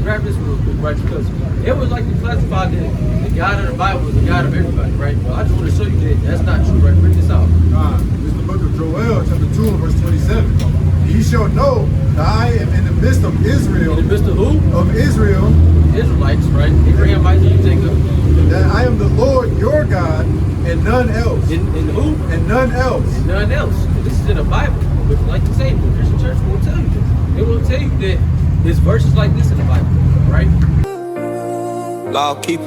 grab this real quick, right? Because it was like to classify that the God of the Bible is the God of everybody, right? Well, I just want to show you that that's not true, right? Bring this out. This is the book of Joel, chapter 2, and verse 27. Ye shall know that I am in the midst of Israel. In the midst of who? Of Israel. Israelites, right? Abraham, Isaac, and Jacob. That I am the Lord your God, and none else. In who? And none else. And none else. This is in the Bible. But like you say, the Christian church won't tell you this. They won't tell you that there's verses like this in the Bible, right? Law keeper.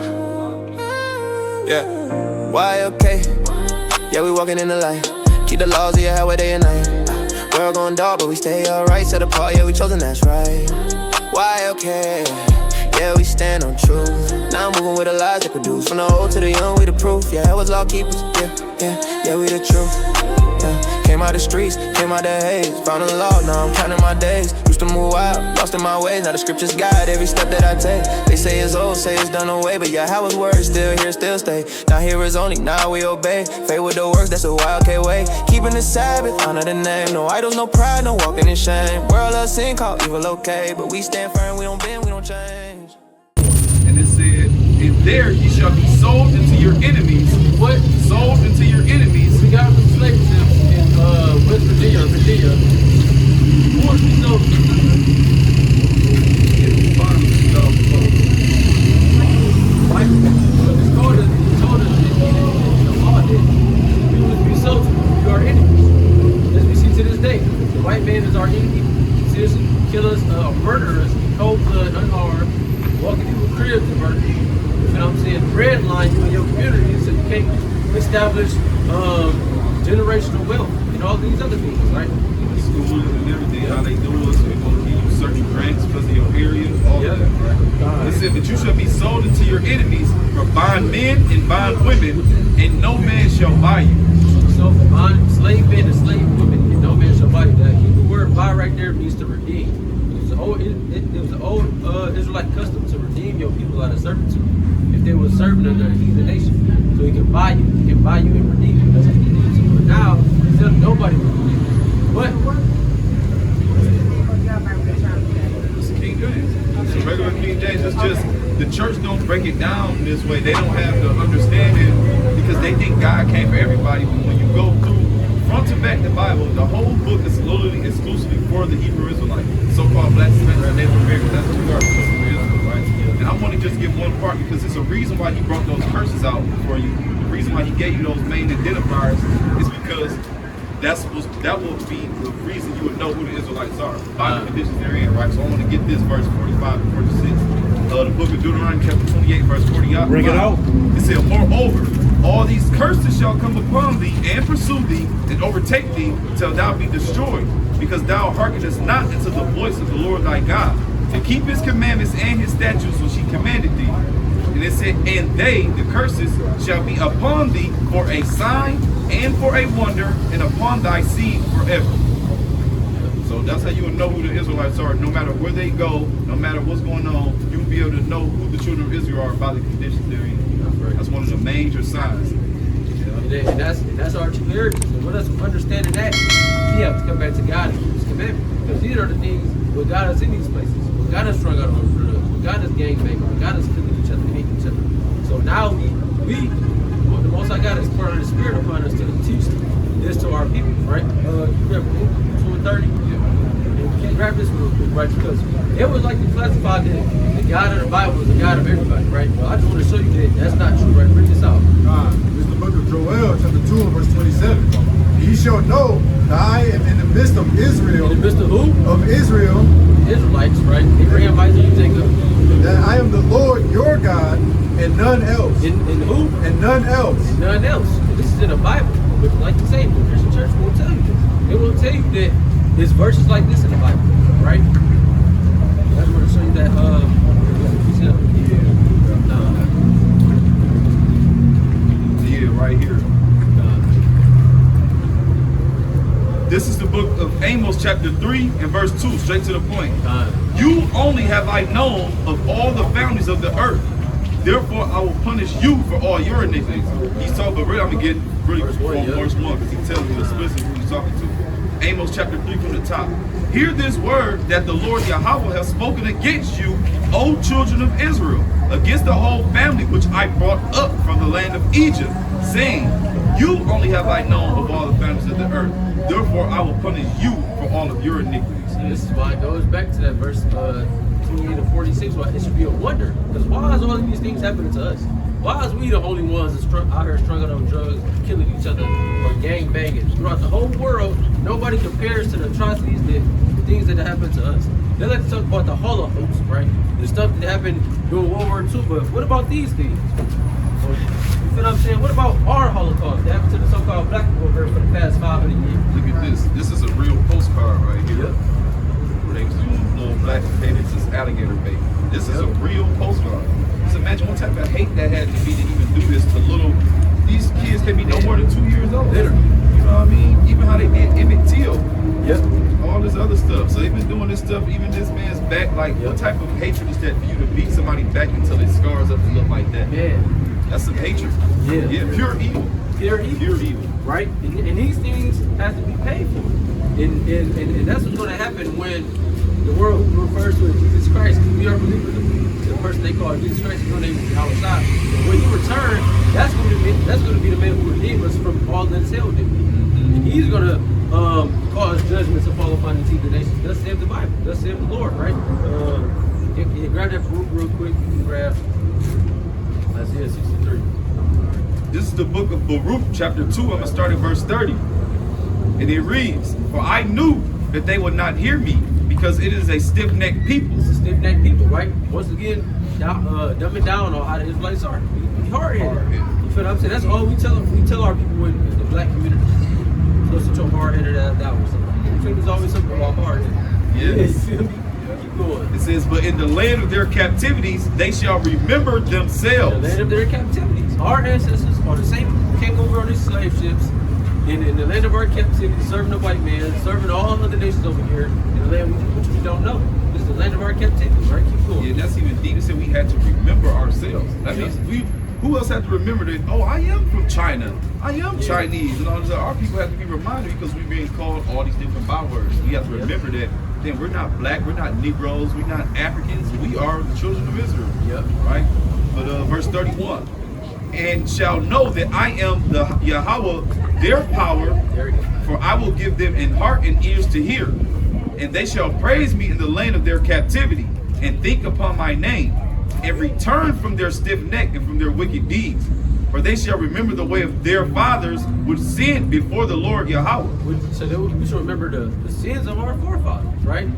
Yeah. Why okay? Yeah, we walking in the light. Keep the laws of Yahawah day and night. World going dark, but we stay alright. Set apart, yeah, we chosen, that's right. Why okay? Yeah, we stand on truth. Now I'm moving with the lies that produce. From the old to the young, we the proof. Yeah, it was law keepers. Yeah, we the truth. Yeah. Came out the streets, came out the haze. Found the law, now I'm counting my days. Used to move out, lost in my ways. Now the scriptures guide every step that I take. They say it's old, say it's done away, but Yahawah's word still here, still stay. Now here is only, now we obey. Faith with the works, that's a YAHAWAH way. Keeping the Sabbath, honor the name. No idols, no pride, no walking in shame. World of sin called evil, okay, but we stand firm, we don't bend, we don't change. And it said, and there ye shall be sold into your enemies. What? Sold into your enemies. We got some slaves in West Virginia, Virginia. Who wants to be sold? Right? So it's told us in the law that we would be sold to our enemies. As we see to this day, the white man is our enemy. Seriously, kill us, murder us, cold blood, unarmed, walking through a crib to murder you. You know what I'm saying? Redline you in your community so you can't establish generational wealth and all these other things, right? Schools and everything, how they do it, so they're going to give you certain grants because of your area, all of that, right? It said that you shall be sold into your enemies for bond men and bond women, and no man shall buy you. So bond slave men and slave women, and no man shall buy you. That Hebrew word buy right there means to redeem. It was the old Israelite custom to redeem your people out of servitude if they were serving under a heathen nation. So he can buy you. He can buy you and redeem you. That's what he did. But now, nobody will redeem you. What? It's King James. It's a regular King James. It's just the church don't break it down this way. They don't have the understanding because they think God came for everybody. But when you go through front to back the Bible, the whole book is literally exclusively for the Hebrew Israelite, so-called black Hispanics and Native Americans. That's two garbage for Israel, right? And I want to just give one part because it's a reason why he brought those curses out for you. The reason why he gave you those main identifiers is because that will be the reason you would know who the Israelites are by the conditions they're in, right? So I want to get this verse 45 and 46. The book of Deuteronomy chapter 28 verse 40. Bring it out. It said, moreover, all these curses shall come upon thee and pursue thee and overtake thee till thou be destroyed, because thou hearkenest not unto the voice of the Lord thy God, to keep his commandments and his statutes which he commanded thee. And it said, and they, the curses, shall be upon thee for a sign and for a wonder, and upon thy seed forever. So that's how you will know who the Israelites are. No matter where they go, no matter what's going on, you'll be able to know who the children of Israel are by the conditions they're in. That's one of the major signs. And that's our true heritage. And with us understanding that, we have to come back to God and keep his commandments. Because these are the things what got us in these places. What got us strung out on the road. What got us gangbanging. What got us killing each other, hating each other. So now the Most High God has poured the Spirit upon us to teach this to our people, right? You grab 2 and 30. And grab this real quick, right? Because it was like to classify that the God of the Bible is the God of everybody, right? Well, I just want to show you that that's not true, right? Bring this out. This is the book of Joel, chapter 2, and verse 27. Ye shall know that I am in the midst of Israel. In the midst of who? Of Israel. Israelites, right? Abraham, Isaac, and Jacob. That I am the Lord your God, and none else. In who? And none else. And none else. This is in the Bible. But like you say, the Christian church won't tell you this. They won't tell you that there's verses like this in the Bible, right? I just want to show you that. Yeah, right here. This is the book of Amos chapter 3 and verse 2, straight to the point. You only have I known of all the families of the earth. Therefore I will punish you for all your iniquities. He's talking, but really I'm going to get really from verse 1 because he tells you explicitly who he's talking to. Amos chapter 3 from the top. Hear this word that the Lord Yahawah has spoken against you, O children of Israel, against the whole family which I brought up from the land of Egypt, saying, you only have I known of all the families of the earth. Therefore I will punish you for all of your iniquities. And this is why it goes back to that verse 28 to 46. Why it should be a wonder. Because why is all of these things happening to us? Why is we the only ones that's out here strung out on drugs, killing each other, or gang banging? Throughout the whole world, nobody compares to the atrocities, the things that happen to us. They like to talk about the Holocaust, right? The stuff that happened during World War II, but what about these things? You feel what I'm saying? What about our Holocaust that happened to the so-called black people here for the past 500 years? Look at this. This is a real postcard right here. Yep. Where they was doing little black potatoes, this alligator bait. This is a real postcard. Just imagine what type of hate that had to be to even do this to little. These kids can be no more than 2 years old. Literally. You know what I mean? Even how they did Emmett Till. Yep. All this other stuff. So they've been doing this stuff, even this man's back. Like, what type of hatred is that for you to beat somebody back until it scars up to look like that? Man. That's some hatred. Yeah. Yeah, pure evil. Pure evil. Pure evil. Right? And these things have to be paid for. And that's what's going to happen when the world refers to Jesus Christ. We are believers. The person they call Jesus Christ, his name is Yahawah. When he returns, that's going to be the man who redeemed us from all that hell did. And he's going to cause judgments to fall upon the heathen nations. Thus saith the Bible. Thus saith the Lord, right? Grab that book real quick. You can grab Isaiah 63. This is the book of Baruch, chapter 2. I'm going to start at verse 30. And it reads, for I knew that they would not hear me, because it is a stiff-necked people. It's a stiff-necked people, right? Once again, dumbing down on how the Israelites are. We hard-headed. You feel what I'm saying? That's all we tell them. We tell our people in the black community. So such a hard-headed down or something. You feel there's always something about hard-headed. Yes. You feel me? Keep going. It says, but in the land of their captivities, they shall remember themselves. In the land of their captivities. Our ancestors are the same who came over on these slave ships. In the land of our captivity, serving the white man, serving all other nations over here, in the land which we don't know. This is the land of our captivity, right? Keep going. Yeah, that's even deep. It said we had to remember ourselves. That means who else had to remember that, oh, I am from China. I am Chinese. And all this. Our people have to be reminded because we're being called all these different bywords. We have to remember that then we're not black, we're not Negroes, we're not Africans. We are the children of Israel. Yep. Right? But verse 31. And shall know that I am the Yahawah, their power, for I will give them an heart and ears to hear, and they shall praise me in the land of their captivity, and think upon my name, and return from their stiff neck and from their wicked deeds. For they shall remember the way of their fathers, which sinned before the Lord Yahawah. So we should remember the sins of our forefathers, right?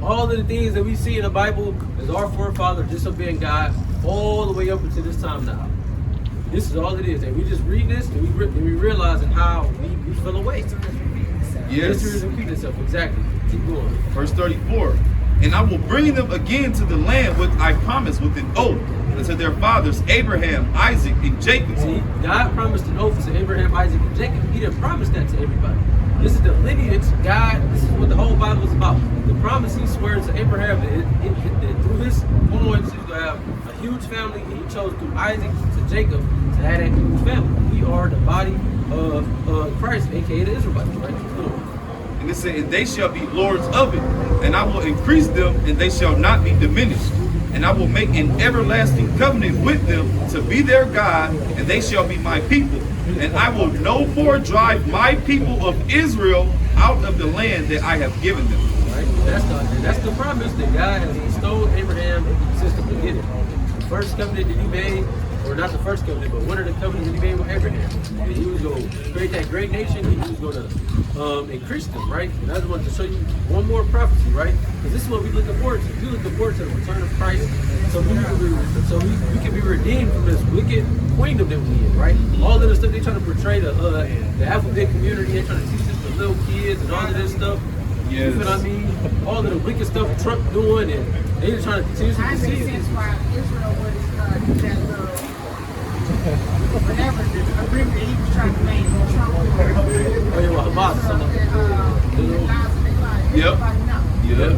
All of the things that we see in the Bible is our forefathers disobeying God all the way up until this time now. This is all it is, and we just read this and we realizing how we fell away. Yes. History is repeating itself. Exactly. Keep going. Verse 34. And I will bring them again to the land which I promised with an oath unto their fathers Abraham, Isaac, and Jacob. See, God promised an oath to Abraham, Isaac, and Jacob. He didn't promise that to everybody. This is the lineage. God. This is what the whole Bible is about. The promise He swears to Abraham that through his loins He's gonna have a huge family. And He chose through Isaac to Jacob to have that huge family. We are the body of Christ, aka the Israelites, right? And it said, and they shall be lords of it, and I will increase them, and they shall not be diminished. And I will make an everlasting covenant with them to be their God, and they shall be my people. And I will no more drive my people of Israel out of the land that I have given them. Right? That's the promise that God has bestowed Abraham since the beginning. The first covenant that He made, or not the first covenant, but one of the covenants that He made with Abraham. And He was going to create that great nation. He was going to increase them, right? And I just wanted to show you one more prophecy, right? Because this is what we're looking forward to. We're looking forward to the return of Christ, so we can be redeemed from this wicked queendom that we in, right? All of the stuff they trying to portray the alphabet community, they trying to teach this to little kids and all of this stuff. Yes. You feel what I mean? All of the wicked stuff Trump doing, and they just trying to continuously I deceive think us. that's why Israel would do that little, whatever the agreement he was trying to make with Trump. Oh yeah, well, Hamas, some of it. Yep. Yep.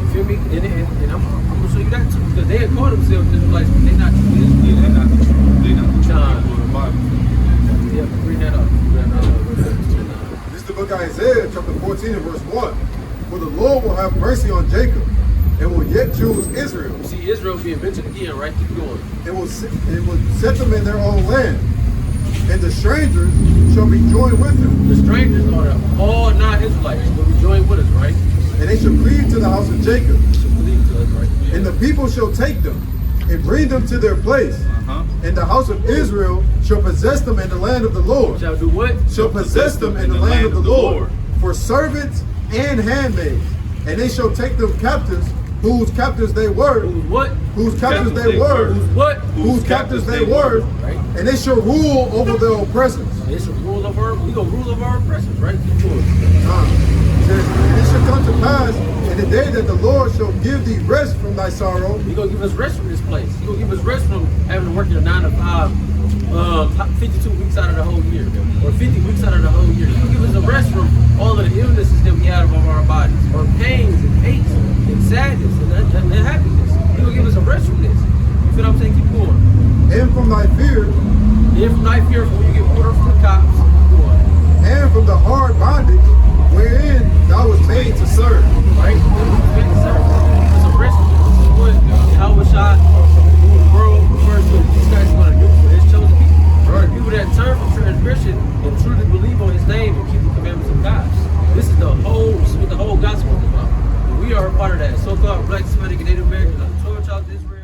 You feel me? And I'm gonna show you that too, because they had called themselves Israelites, but they're not true Israelites. They're not the truth. They're not the truth. Yeah, bring that up. This is the book of Isaiah, chapter 14 and verse 1. For the Lord will have mercy on Jacob, and will yet choose Israel. You see Israel being mentioned again, right? Keep going. It will set them in their own land, and the strangers shall be joined with them. The strangers are all non-Israelites will be joined with us, right? And they shall cleave to the house of Jacob. They shall believe to us, right? And the people shall take them and bring them to their place. And the house of Israel shall possess them in the land of the Lord. Shall do what? Shall possess them in the land of the Lord, for servants and handmaids. And they shall take them captives, whose captives they were. Whose what? Whose captives they were. Whose what? Whose captives they were. Right? And they shall rule over their oppressors. They shall rule over. We gonna rule over our oppressors, right? Keep going. It says, and it shall come to pass in the day that the Lord shall give thee rest from thy sorrow. He gonna give us rest from this place. He gonna give us rest from having to work a 9 to 5, 52 weeks out of the whole year, or 50 weeks out of the whole year. He gonna give us a rest from all of the illnesses that we have of our bodies, or pains and aches and sadness and happiness. He gonna give us a rest from this. You feel what I'm saying? Keep going. And from thy fear. And from thy fear, when you get order from the cops. Keep going. And from the hard bondage wherein thou was made to serve. Right? It's a rest. This is what YAHAWAHs, who the world refers to as these guys are going to do for his chosen people. Right? People that turn from transgression and truly believe on his name and keep the commandments of God. This is what the whole gospel is about. And we are a part of that. So-called Black, Hispanic, and Native Americans, 12 tribes of Israel.